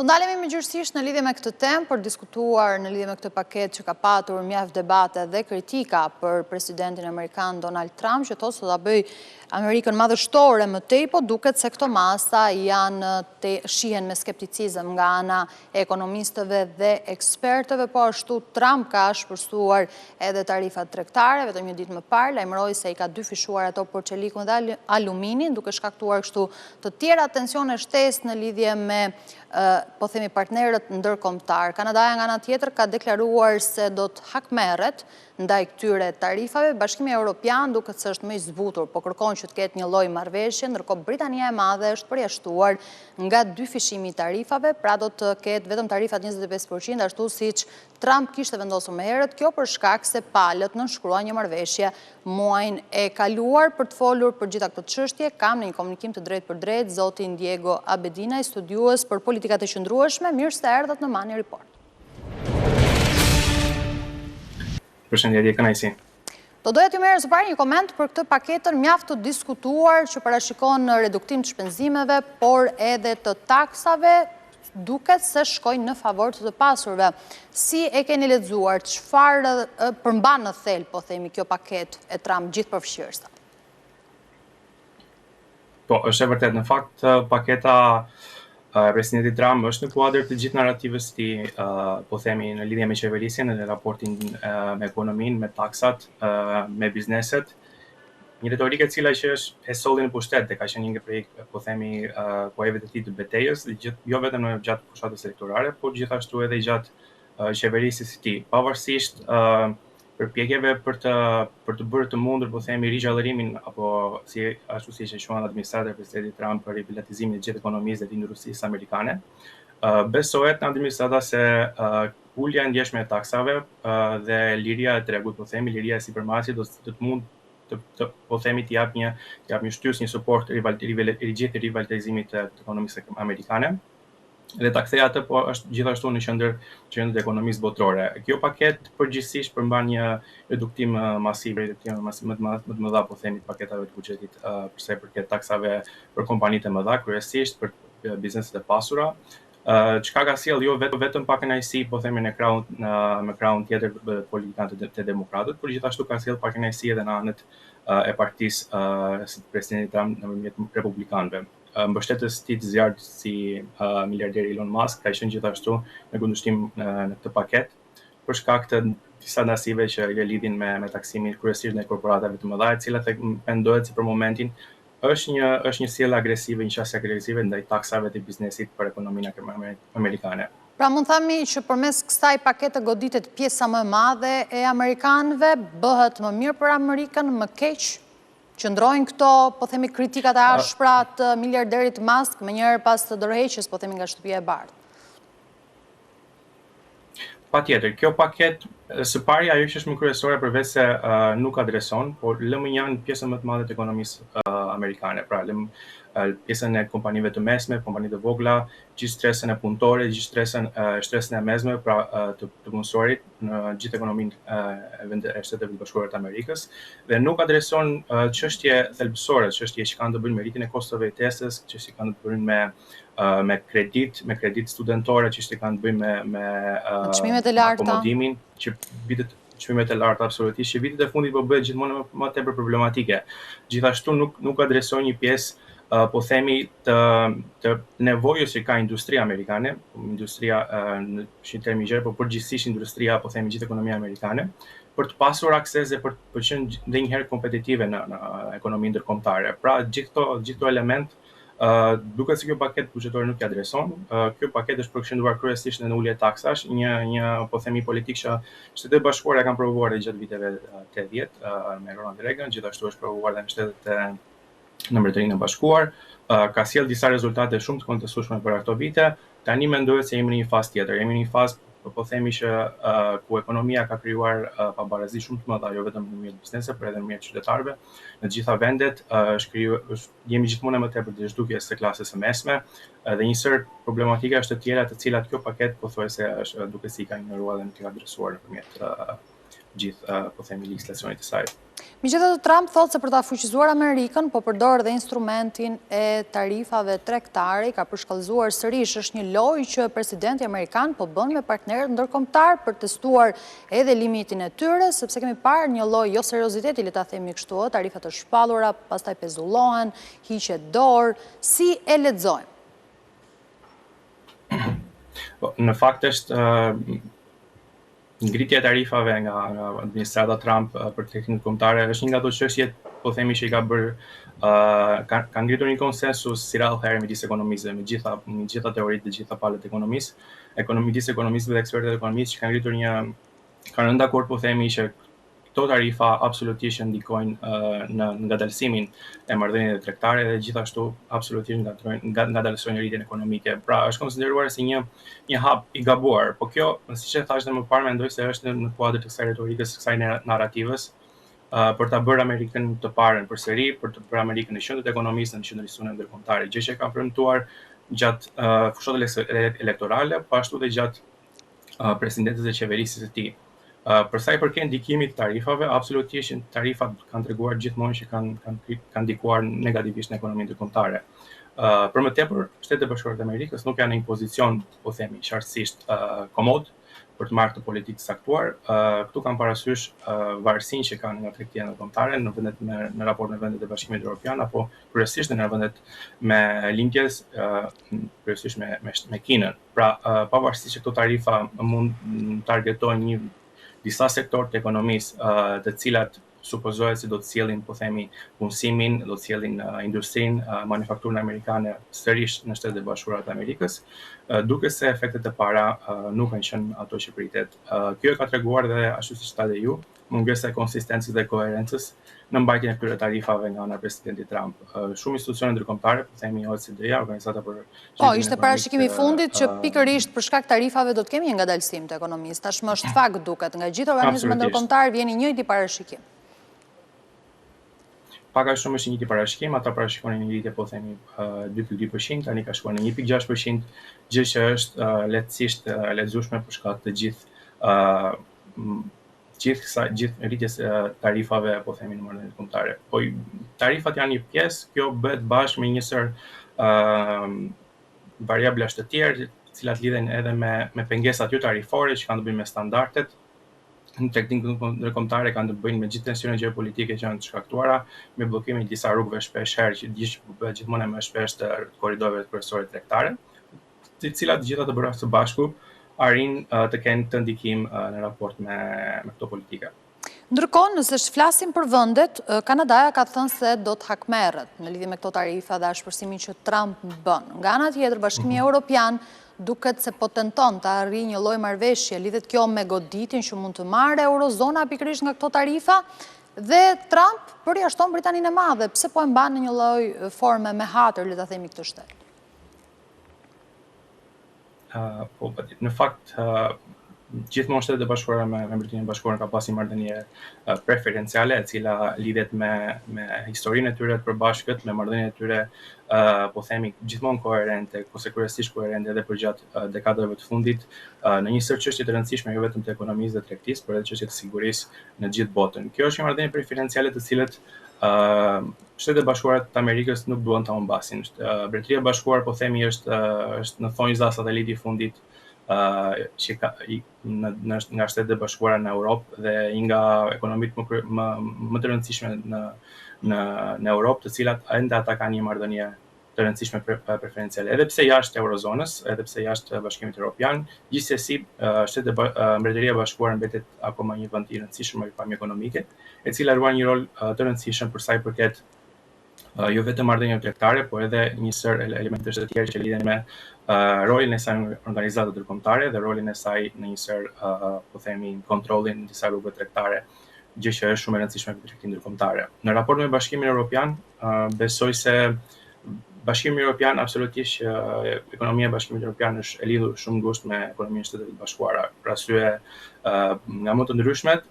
Të ndalemi me gjërësisht në lidhje me këtë temë për diskutuar në lidhje me këtë paket që ka patur mjaft debate dhe kritika për presidentin Amerikan Donald Trump, që thosë të da bëj Amerikën madhështore më tej, po duket se këto masa janë shihen me skepticizëm nga ana e ekonomistëve dhe ekspertëve, po ashtu Trump ka shpërstuar edhe tarifat tregtare, vetëm një ditë më parë, lajmëroi se i ka dyfishuar ato për çelikun dhe aluminin, duke shkaktuar kështu të tjera tensione shtesë në lidhje me po themi partnerët ndërkombëtar. Kanadaja nga ana tjetër ka deklaruar se do të hakmerret ndaj këtyre tarifave. Bashkimi Evropian duket se është më i zbutur, po kërkon që të ketë një lloj marrëveshje, ndërkohë Britania e Madhe është përjashtuar nga dyfishimi i tarifave, pra do të ketë vetëm tarifat 25%, ashtu siç Trump kishte vendosur më herët, kjo për shkak se palët nënshkruan një marrëveshje muajin e kaluar. Për të folur për gjitha këtë çështje, kam në një komunikim të drejtë për drejtë zotin Diego Abedina, studiues për politikat e qëndrueshme. Mirë se erdhët në Mani Report. Përshëndetje, kënaqësi. Do doja t'ju merr së pari një koment për këtë paketën mjaft të diskutuar që parashikon reduktim të shpenzimeve, por edhe të taksave, duket se shkojnë në favor të pasurve. Si e keni lexuar, çfarë përmban në thelb, po themi, kjo paket e Trump gjithëpërfshirësa? Po, është e vërtet, në fakt paketa presidentit Trump është në kuadër të gjithë narrativës të po themi në lidhje me qeverisjen, në raportin me ekonominë, me taksat, me bizneset. Një retorike e cila që është e solli në pushtet dhe ka qenë një prej po themi kuajve të tij të betejës, jo vetëm në gjatë fushatës elektorale, por gjithashtu edhe gjatë qeverisjes së tij. Pavarësisht përpjekjeve për të bërë të mundur po themi rigjallërimin apo ashtu siç e quajnë administratorët e presidentit Trump për rivalizimin e gjithë ekonomisë dhe të industrisë amerikane. Besohet në administrata se ulja e ndjeshme e taksave dhe liria e tregut, po themi liria e sipërmarrësit do të mund po themi të jap një shtys, një suport gjithë rivalizimit të ekonomisë amerikane. Dhe ta kthej atë po është gjithashtu në qendër të ekonomisë botërore. Kjo paket përgjithsisht përmban një reduktim masiv, më të mëdha po themi të paketave të buxhetit për sa i përket taksave për kompanitë e mëdha, kryesisht për bizneset e pasura. Çka ka sjell jo vetëm pa kënaqësi, po themi në krahun tjetër politikanë të demokratët, por gjithashtu ka sjell pa kënaqësi edhe në anët e partisë së presidentit Trump nëpërmjet republikanëve. Mbështetës të zjarrit si miliarderi Elon Musk ka qenë gjithashtu në kundërshtim në këtë paket për shkak të disa nasive që i lidhin me taksimin kryesisht në korporatave të mëdha, të cilat mendohet se për momentin është një sjellje agresive, një qasje agresive ndaj taksave të biznesit për ekonominë amerikane. Pra mund themi që përmes kësaj pakete goditet pjesa më e madhe e amerikanëve, bëhet më mirë për Amerikën, më keq? Qëndrojnë këto, po themi, kritikat e ashpra të miliarderit Musk, më njëherë pas të dorëheqjes, po themi, nga shtëpia e bardhë? Patjetër, kjo paket së pari ajo që është më kryesore përveç se nuk adreson, por lëmë janë pjesën më të madhe të ekonomisë amerikane. Pra, pjesën e kompanive të mesme, kompanive të vogla, gjithë stresën e punëtore, gjithë stresën e mesme pra të punësorit në gjithë ekonominë e Shteteve të Bashkuara të Amerikës dhe nuk adreson çështje thelbësore, çështje që kanë të bëjnë me rritjen e kostove të jetës, çështje që kanë të bëjnë me kredit studentore, çështje që kanë të bëjnë me çmimet e larta, akomodimin, që çmimet e larta absolutisht, që vitet e fundit po bëhet gjithmonë më tepër problematike. Gjithashtu nuk adreson një pjesë po themi të nevojës që ka industria amerikane, industria në termi gjerë, por përgjithsisht industria, po themi gjithë ekonomia amerikane, për të pasur akses dhe për të qenë ndonjëherë kompetitive në ekonominë ndërkombëtare. Pra gjithë këto element duket se kjo paket buxhetore nuk i adreson. Kjo paket është përqendruar kryesisht në ulje taksash, një po themi politikë që Shtetet Bashkuara kanë provuar gjatë viteve 80 me Ronald Reagan, gjithashtu është provuar edhe në Shtetet në Mbretërinë e Bashkuar, ka sjell disa rezultate shumë të kontestueshme për ato vite. Tani mendohet se jemi në një fazë tjetër, jemi në një fazë po themi që ku ekonomia ka krijuar pabarazi shumë të mëdha, jo vetëm nëpërmjet bizneseve, por edhe nëpërmjet qytetarëve në të gjitha vendet, jemi gjithmonë më tepër të zhdukjes së klasës së mesme dhe një sër problematika është të tjera të cilat kjo paket pothuajse është duke si ka ignoruar dhe nuk i ka adresuar nëpërmjet gjithë po themi legjislacionit të saj. Megjithatë, Trump thotë se për ta fuqizuar Amerikën, po përdor dhe instrumentin e tarifave tregtare, ka përshkallëzuar sërish. Është një lojë që presidenti amerikan po bën me partnerët ndërkombëtar për testuar edhe limitin e tyre, sepse kemi parë një lloj jo serioziteti, le ta themi kështu, tarifat të shpallura, pastaj pezullohen, hiqet dorë. Si e lexojmë? Në fakt është ngritja e tarifave nga administrata Trump për tregtinë kombëtare është një nga ato çështjet, po themi, që i ka bërë ka ngritur një konsensus si rrallë herë midis ekonomistëve, me gjitha teoritë dhe gjitha palët midis ekonomistëve dhe ekspertëve ekonomistë që kanë rënë dakord, po themi, që këto tarifa absolutisht ndikojnë në ngadalësimin e marrëdhënieve tregtare dhe gjithashtu absolutisht ngadalësojnë rritjen ekonomike. Pra, është konsideruar si një hap i gabuar, po kjo, siç e thash më parë, mendoj se është në kuadër të kësaj retorikës, kësaj narrativës, për ta bërë Amerikën të parën përsëri, për të bërë Amerikën në qendër të ekonomisë, në qendër të ndërkombëtare, gjë që ka premtuar gjatë fushatave elektorale, po ashtu dhe gjatë presidencës dhe qeverisë së tij. Për sa i përket ndikimit të tarifave, absolutisht tarifat kanë treguar gjithmonë që kanë ndikuar negativisht në ekonominë ndërkombëtare. Për më tepër, Shtetet e Bashkuara të Amerikës nuk janë në një pozicion, po themi, qartësisht komod për të marrë të politikë saktuar. Këtu kanë parasysh varësinë që kanë nga tregtia ndërkombëtare në raport me vendet e Bashkimit Evropian, apo kryesisht në vendet me lindjes, kryesisht me Kinën. Pra, pavarësisht që këto tarifa mund targetojnë disa sektorë të ekonomisë, të cilat supozohet se do të sjellin, po themi, punësimin, do të sjellin industrinë, manufakturën amerikane sërish në Shtetet e Bashkuara të Amerikës, duke se efektet e para nuk kanë qenë ato që pritet. Kjo e ka treguar dhe ashtu siç tha dhe ju, mungesa e konsistencës dhe koherencës në mbajtjen e këtyre tarifave nga ana e presidentit Trump. Shumë institucione ndërkombëtare, po themi OECD-ja, Organizata për Po, ishte parashikimi i fundit që pikërisht për shkak tarifave do të kemi një ngadalësim të ekonomisë. Tashmë është fakt duket, nga gjithë organizmat ndërkombëtar vjen i njëjti parashikim. Pak a shumë është një njëjti parashikim, ata parashikonin një rritje, po themi 2.2%, tani ka shkuar në 1.6%, gjë që është lehtësisht e lexueshme për shkak të gjithë rritjes tarifave, po themi, në marrëdhëniet kombëtare. Po tarifat janë një pjesë, kjo bëhet bashkë me një sër variablash të tjerë, të cilat lidhen edhe me pengesat jo tarifore që kanë të bëjnë me standardet. Në tregtinë ndërkombëtare kanë të bëjnë me gjithë tensionet gjeopolitike që janë të shkaktuara, me bllokimin e disa rrugëve shpesh herë që bëhet gjithmonë më shpesh të korridorëve kryesore tregtare, të cilat gjitha të bëra së bashku arrin të kenë të ndikim në raport me këto politika. Ndërkohë, nëse flasim për vendet, Kanadaja ka thënë se do të hakmerret në lidhje me këto tarifa dhe shpërsimin që Trump bën. Nga ana tjetër, Bashkimi Evropian duket se po tenton të arrijë një lloj marrëveshje, lidhet kjo me goditin që mund të marrë eurozona pikërisht nga këto tarifa, dhe Trump përjashton Britaninë e Madhe. Pse po e mban në një lloj forme me hatër, le ta themi këtë shtet? Në fakt, gjithmonë Shtetet e Bashkuara me Britaninë e Bashkuar ka pasur marrëdhënie preferenciale, e cila lidhet me historinë e tyre të përbashkët, me marrëdhëniet e tyre, po themi, gjithmonë koherente, ose kryesisht koherente edhe përgjatë dekadave të fundit, në një sër çështje të rëndësishme jo vetëm të ekonomisë dhe tregtisë, por edhe çështje të sigurisë në gjithë botën. Kjo është një marrëdhënie preferenciale të cilët Shtetet e Bashkuara të Amerikës nuk duan ta humbasin. Mbretëria e Bashkuar, po themi, është në thonjza sateliti i fundit që nga Shtetet e Bashkuara në Europë dhe një nga ekonomitë më të rëndësishme në Europë, të cilat ende ata kanë një marrëdhënie të rëndësishme preferenciale. Edhe pse jashtë eurozonës, edhe pse jashtë Bashkimit Evropian, gjithsesi Mbretëria e Bashkuar mbetet akoma një vend i rëndësishëm në pamje ekonomike, e cila ruan një rol të rëndësishëm për sa i përket jo vetëm marrëdhënieve tregtare, por edhe një sër elementesh të tjerë që lidhen me rolin e saj në organizata ndërkombëtare dhe rolin e saj në një sër, po themi, kontrollin në disa rrugë tregtare, gjë që është shumë e rëndësishme për tregtinë ndërkombëtare. Në raport me Bashkimin Evropian, besoj se Bashkimi Evropian absolutisht ekonomia e Bashkimit Evropian është e lidhur shumë ngushtë me ekonominë e Shtetit Bashkuara. Për arsye nga më të ndryshmet,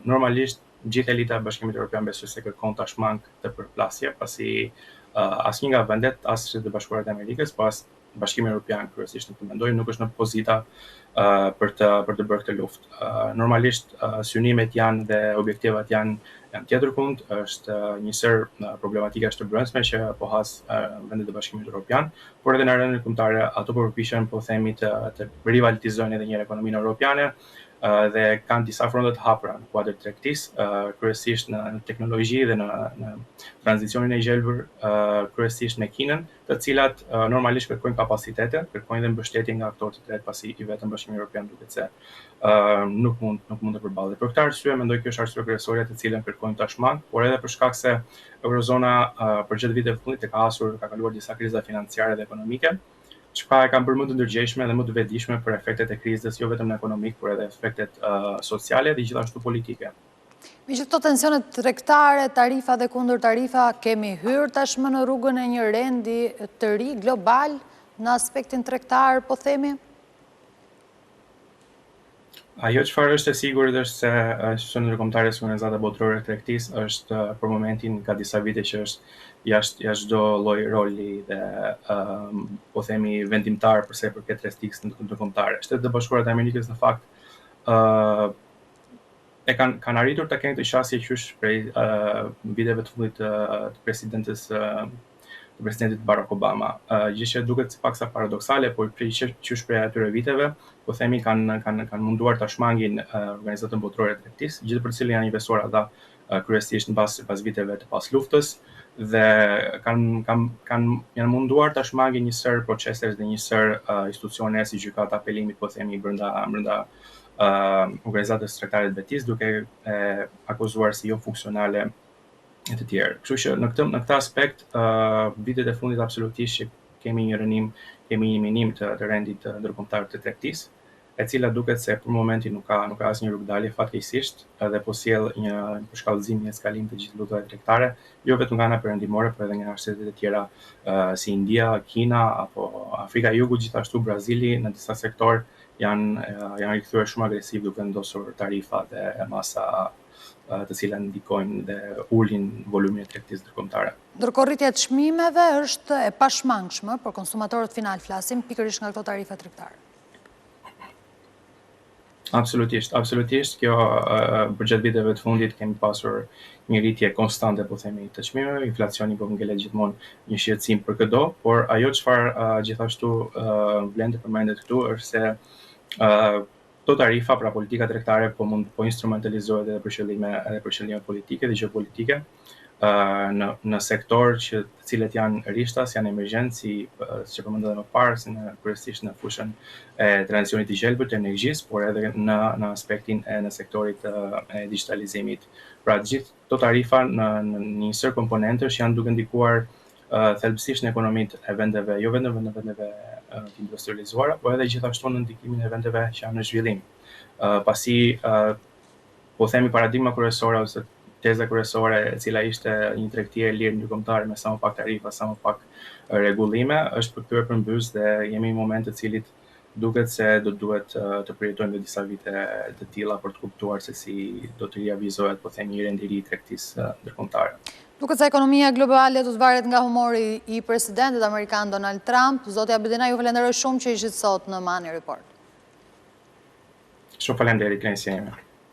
normalisht gjithë elita e Bashkimit Evropian besoj se kërkon tashmë të përplasje, pasi asnjë nga vendet, as Shtetet Bashkuara të Amerikës, po as Bashkimi Evropian kryesisht nuk mendoj, nuk është në pozita për të bërë këtë luftë. Normalisht synimet janë dhe objektivat janë tjetër kund, është njësër problematika shtrëbrëndshme që po has vendet e Bashkimit Evropian, por edhe në rrënjën kombëtare ato përpiqen, po themi, të rivalizojnë edhe një herë ekonominë europiane dhe kanë disa fronte të hapura në kuadër tregtisë, kryesisht në teknologji dhe në tranzicionin e gjelbër, kryesisht me Kinën, të cilat normalisht kërkojnë kapacitete, kërkojnë dhe mbështetje nga aktorë të tretë, pasi i vetëm Bashkimi Evropian duket se nuk mund të përballet. Për këtë arsye mendoj kjo është arsye kryesore të cilën kërkojnë tashmë, por edhe për shkak se eurozona për gjatë viteve të fundit ka kaluar disa kriza financiare dhe ekonomike, çka e kanë bërë më të ndërgjegjshme dhe më të vetëdijshme për efektet e krizës, jo vetëm në ekonomik, por edhe efektet sociale dhe gjithashtu politike. Me gjithë këto tensionet tregtare, tarifa dhe kundër tarifa, kemi hyrë tashmë në rrugën e një rendi të ri global në aspektin tregtar, po themi? Ajo çfarë është e sigurt është se Institucioni Ndërkombëtar i Organizatave Botërore të Tregtisë është për momentin ka disa vite që është jashtë çdo lloj roli dhe po themi vendimtar për sa i përket rrethikës ndërkombëtare. Shtetet e Bashkuara të Amerikës në fakt kanë arritur të kenë këtë qasje qysh prej viteve të fundit të presidentit Barack Obama. Gjë që duket paksa paradoksale, por qysh prej atyre viteve, po themi kanë munduar ta shmangin Organizatën Botërore të Tregtisë, gjithë për cilën janë investuar ata kryesisht pas viteve të pas luftës dhe janë munduar ta shmangin një sër procesesh dhe një sër institucione si gjykata apelimit, po themi brenda organizatës tregtare të betisë, duke akuzuar si jo funksionale e të tjerë. Kështu që në këtë aspekt vitet e fundit absolutisht që kemi një minim të rendit ndërkombëtar të tregtisë, e cila duket se për momentin nuk ka asnjë rrugdalje fatkeqësisht, edhe po sjell një përshkallëzim, një eskalim të gjithë luftave tregtare, jo vetëm nga ana perëndimore, por edhe nga shtetet e tjera si India, Kina apo Afrika e Jugut, gjithashtu Brazili në disa sektor janë rikthyer shumë agresiv duke vendosur tarifa dhe masa të cilat ndikojnë dhe ulin volumin e tregtisë ndërkombëtare. Ndërkohë rritja e çmimeve është e pashmangshme për konsumatorët final, flasim pikërisht nga këto tarifa tregtare. Absolutisht, kjo për gjatë viteve të fundit kemi pasur një rritje konstante, po themi, të çmimeve, inflacioni po ngelet gjithmonë një shqetësim për këto, por ajo çfarë gjithashtu vlen të përmendet këtu është se këto tarifa, pra politika tregtare po instrumentalizohet edhe për qëllime politike dhe gjeopolitike në sektor të cilët janë rishtas, janë emergjent, si që përmendëm edhe më parë, si kryesisht në fushën e tranzicionit të gjelbër të energjisë, por edhe në aspektin në sektorit e digitalizimit. Pra gjithë këto tarifa në një sër komponentësh janë duke ndikuar thelbësisht në ekonomitë e vendeve, jo vetëm në vendeve të industrializuara, por edhe gjithashtu në ndikimin e vendeve që janë në zhvillim. Pasi po themi paradigma kryesore ose teza kryesore e cila ishte një tregti e lirë ndërkombëtare me sa më pak tarifa, sa më pak rregullime, është përkthyer përmbys dhe jemi në moment të cilit duket se do duhet të përjetojmë disa vite të tilla për të kuptuar se si do të realizohet, po themi, një rendiri i tregtisë ndërkombëtare. Duket se ekonomia globale do të varet nga humori i presidentit amerikan Donald Trump. Zoti Abedina, ju falenderoj shumë që ishit sot në Money Report. Shumë faleminderit, kënaqësi ime.